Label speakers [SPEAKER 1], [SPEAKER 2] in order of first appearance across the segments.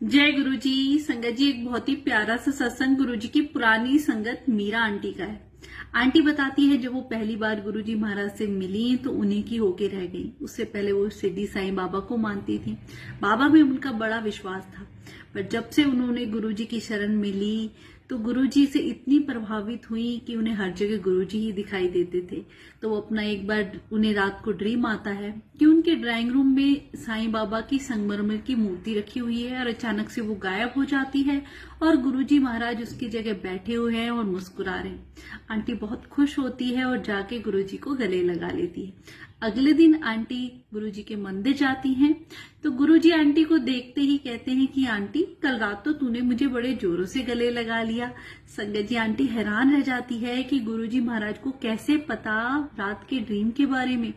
[SPEAKER 1] जय गुरु जी। संगत जी, एक बहुत ही प्यारा सा सत्संग गुरु जी की पुरानी संगत मीरा आंटी का है। आंटी बताती है जब वो पहली बार गुरु जी महाराज से मिली तो उन्हीं की होके रह गई। उससे पहले वो शिरडी साईं बाबा को मानती थी। बाबा में उनका बड़ा विश्वास था, पर जब से उन्होंने गुरु जी की शरण मिली तो गुरु जी से इतनी प्रभावित हुई कि उन्हें हर जगह गुरु जी ही दिखाई देते थे। तो वो अपना एक बार उन्हें रात को ड्रीम आता है कि उनके ड्राइंग रूम में साईं बाबा की संगमरमर की मूर्ति रखी हुई है और अचानक से वो गायब हो जाती है और गुरु जी महाराज उसकी जगह बैठे हुए हैं और मुस्कुरा रहे हैं। आंटी बहुत खुश होती है और जाके गुरु जी को गले लगा लेती है। अगले दिन आंटी गुरु जी के मंदिर जाती हैं तो गुरु जी आंटी को देखते ही कहते हैं कि आंटी, कल रात तो तूने मुझे बड़े जोरों से गले लगा लिया। संगत जी, आंटी हैरान रह जाती है कि गुरु जी महाराज को कैसे पता रात के ड्रीम के बारे में।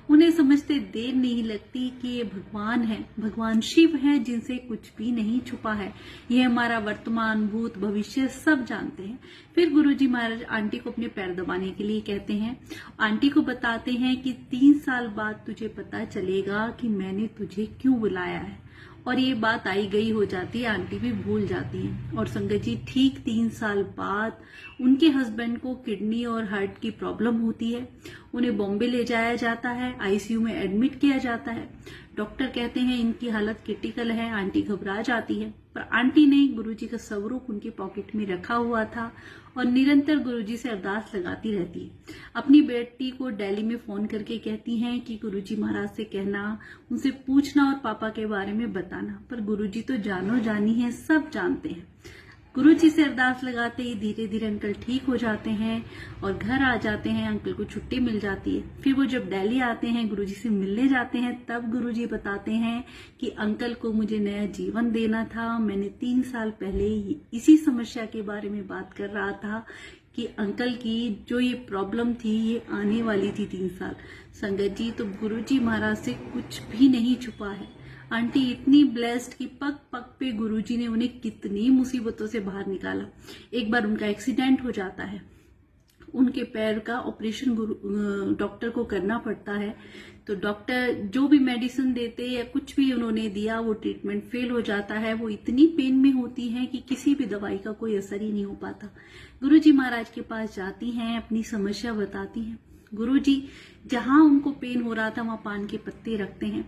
[SPEAKER 1] उन्हें समझते देर नहीं लगती कि ये भगवान है, भगवान शिव है जिनसे कुछ भी नहीं छुपा है। ये हमारा वर्तमान, भूत, भविष्य सब जानते हैं। फिर गुरु जी महाराज आंटी को अपने पैर दबाने के लिए कहते हैं। आंटी को बताते हैं कि 3 साल बाद तुझे पता चलेगा कि मैंने तुझे क्यों बुलाया है। और ये बात आई गई हो जाती है, आंटी भी भूल जाती हैं। और संगत जी, ठीक 3 साल बाद उनके हस्बैंड को किडनी और हार्ट की प्रॉब्लम होती है। उन्हें बॉम्बे ले जाया जाता है, आईसीयू में एडमिट किया जाता है। डॉक्टर कहते हैं इनकी हालत क्रिटिकल है। आंटी घबरा जाती है, पर आंटी ने गुरुजी का स्वरूप उनकी पॉकेट में रखा हुआ था और निरंतर गुरुजी से अरदास लगाती रहती है। अपनी बेटी को दिल्ली में फोन करके कहती हैं कि गुरुजी महाराज से कहना, उनसे पूछना और पापा के बारे में बताना। पर गुरुजी तो जानो जानी है, सब जानते हैं। गुरुजी से अरदास लगाते ही धीरे धीरे अंकल ठीक हो जाते हैं और घर आ जाते हैं। अंकल को छुट्टी मिल जाती है। फिर वो जब दिल्ली आते हैं, गुरुजी से मिलने जाते हैं, तब गुरुजी बताते हैं कि अंकल को मुझे नया जीवन देना था। मैंने 3 साल पहले इसी समस्या के बारे में बात कर रहा था कि अंकल की जो ये प्रॉब्लम थी ये आने वाली थी 3 साल। संगत जी, तो गुरुजी महाराज से कुछ भी नहीं छुपा है। आंटी इतनी ब्लेस्ड कि पग पग पे गुरुजी ने उन्हें कितनी मुसीबतों से बाहर निकाला। एक बार उनका एक्सीडेंट हो जाता है, उनके पैर का ऑपरेशन डॉक्टर को करना पड़ता है। तो डॉक्टर जो भी मेडिसिन देते या कुछ भी उन्होंने दिया, वो ट्रीटमेंट फेल हो जाता है। वो इतनी पेन में होती है कि किसी भी दवाई का कोई असर ही नहीं हो पाता। गुरुजी महाराज के पास जाती हैं, अपनी समस्या बताती हैं। गुरुजी जहां उनको पेन हो रहा था वहां पान के पत्ते रखते हैं।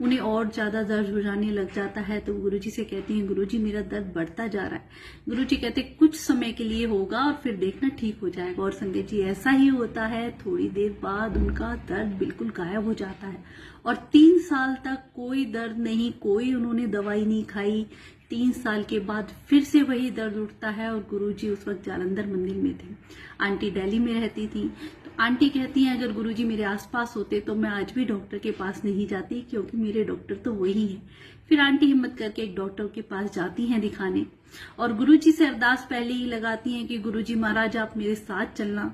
[SPEAKER 1] उन्हें और ज्यादा दर्द हो जाने लग जाता है तो गुरुजी से कहती हैं, गुरुजी मेरा दर्द बढ़ता जा रहा है। गुरुजी कहते कुछ समय के लिए होगा और फिर देखना ठीक हो जाएगा। और संगत जी, ऐसा ही होता है। थोड़ी देर बाद उनका दर्द बिल्कुल गायब हो जाता है और 3 साल तक कोई दर्द नहीं, कोई उन्होंने दवाई नहीं खाई। 3 साल के बाद फिर से वही दर्द उठता है और गुरुजी उस वक्त जालंधर मंदिर में थे। आंटी दिल्ली में रहती थी। तो आंटी कहती हैं अगर गुरुजी मेरे आसपास होते तो मैं आज भी डॉक्टर के पास नहीं जाती, क्योंकि मेरे डॉक्टर तो वही है। फिर आंटी हिम्मत करके एक डॉक्टर के पास जाती हैं दिखाने और गुरुजी से अरदास पहले ही लगाती हैं कि गुरुजी महाराज आप मेरे साथ चलना।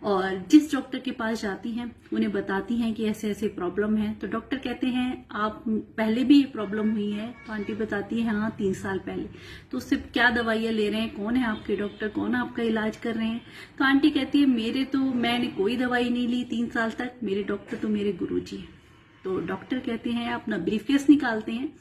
[SPEAKER 1] और जिस डॉक्टर के पास जाती हैं उन्हें बताती हैं कि ऐसे ऐसे प्रॉब्लम है। तो डॉक्टर कहते हैं आप पहले भी ये प्रॉब्लम हुई है। तो आंटी बताती है हाँ, 3 साल पहले। तो उससे क्या दवाइयां ले रहे हैं, कौन है आपके डॉक्टर, कौन आपका इलाज कर रहे हैं। तो आंटी कहती है मैंने कोई दवाई नहीं ली 3 साल तक, मेरे डॉक्टर तो मेरे गुरुजी हैं। तो डॉक्टर कहते हैं, अपना ब्रीफकेस निकालते हैं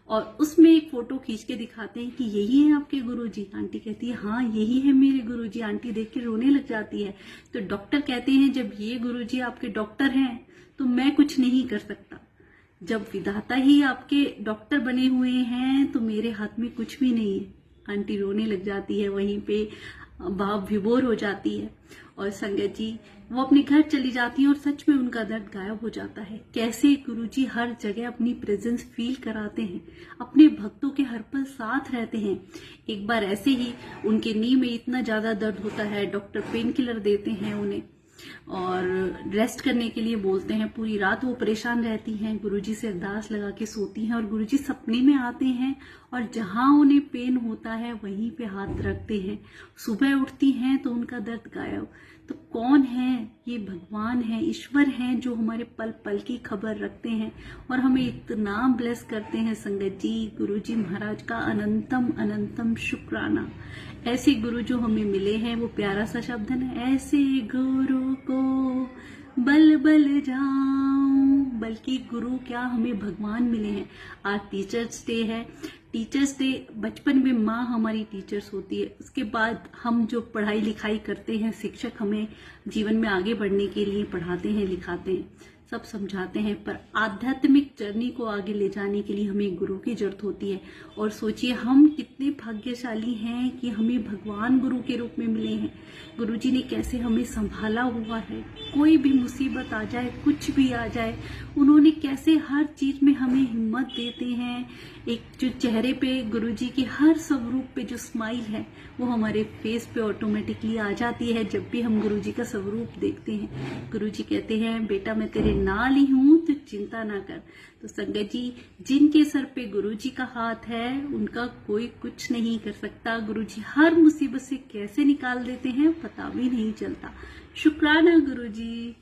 [SPEAKER 1] और उसमें एक फोटो खींच के दिखाते हैं कि यही है आपके गुरुजी। आंटी कहती है हाँ, यही है मेरे गुरुजी। आंटी देख के रोने लग जाती है। तो डॉक्टर कहते हैं जब ये गुरुजी आपके डॉक्टर हैं तो मैं कुछ नहीं कर सकता। जब विधाता ही आपके डॉक्टर बने हुए हैं तो मेरे हाथ में कुछ भी नहीं है। आंटी रोने लग जाती है, वहीं पे भाव विभोर हो जाती है। और संगत जी, वो अपने घर चली जाती हैं और सच में उनका दर्द गायब हो जाता है। कैसे गुरुजी हर जगह अपनी प्रेजेंस फील कराते हैं, अपने भक्तों के हर पल साथ रहते हैं। एक बार ऐसे ही उनके नी में इतना ज्यादा दर्द होता है, डॉक्टर पेन किलर देते हैं उन्हें और रेस्ट करने के लिए बोलते हैं। पूरी रात वो परेशान रहती हैं, गुरुजी से अरदास लगा के सोती हैं और गुरुजी सपने में आते हैं और जहां उन्हें पेन होता है वहीं पे हाथ रखते हैं। सुबह उठती हैं तो उनका दर्द गायब। तो कौन है ये? भगवान है, ईश्वर है, जो हमारे पल पल की खबर रखते हैं और हमें इतना ब्लेस करते हैं। संगत जी, गुरुजी महाराज का अनंतम अनंतम शुक्राना। ऐसे गुरु जो हमें मिले हैं, वो प्यारा सा शब्द है ना, ऐसे गुरु को बल बल जाऊं, बल्कि गुरु क्या हमें भगवान मिले हैं। आज टीचर्स डे है। टीचर्स डे, बचपन में माँ हमारी टीचर्स होती है, उसके बाद हम जो पढ़ाई लिखाई करते हैं, शिक्षक हमें जीवन में आगे बढ़ने के लिए पढ़ाते हैं, लिखाते हैं, सब समझाते हैं, पर आध्यात्मिक जर्नी को आगे ले जाने के लिए हमें गुरु की जरूरत होती है। और सोचिए हम कितने भाग्यशाली हैं कि हमें भगवान गुरु के रूप में मिले हैं। गुरु जी ने कैसे हमें संभाला हुआ है, कोई भी मुसीबत आ जाए, कुछ भी आ जाए, उन्होंने कैसे हर चीज में हमें हिम्मत देते हैं। एक जो चेहरे पे गुरु जी के हर स्वरूप पे जो स्माइल है, वो हमारे फेस पे ऑटोमेटिकली आ जाती है जब भी हम गुरु जी का स्वरूप देखते हैं। गुरु जी कहते हैं, बेटा मैं तेरे नाल ही हूं, तो चिंता ना कर। तो संगत जी, जिनके सर पे गुरु जी का हाथ है, उनका कोई कुछ नहीं कर सकता। गुरु जी हर मुसीबत से कैसे निकाल देते हैं, पता भी नहीं चलता। शुक्राना गुरु जी।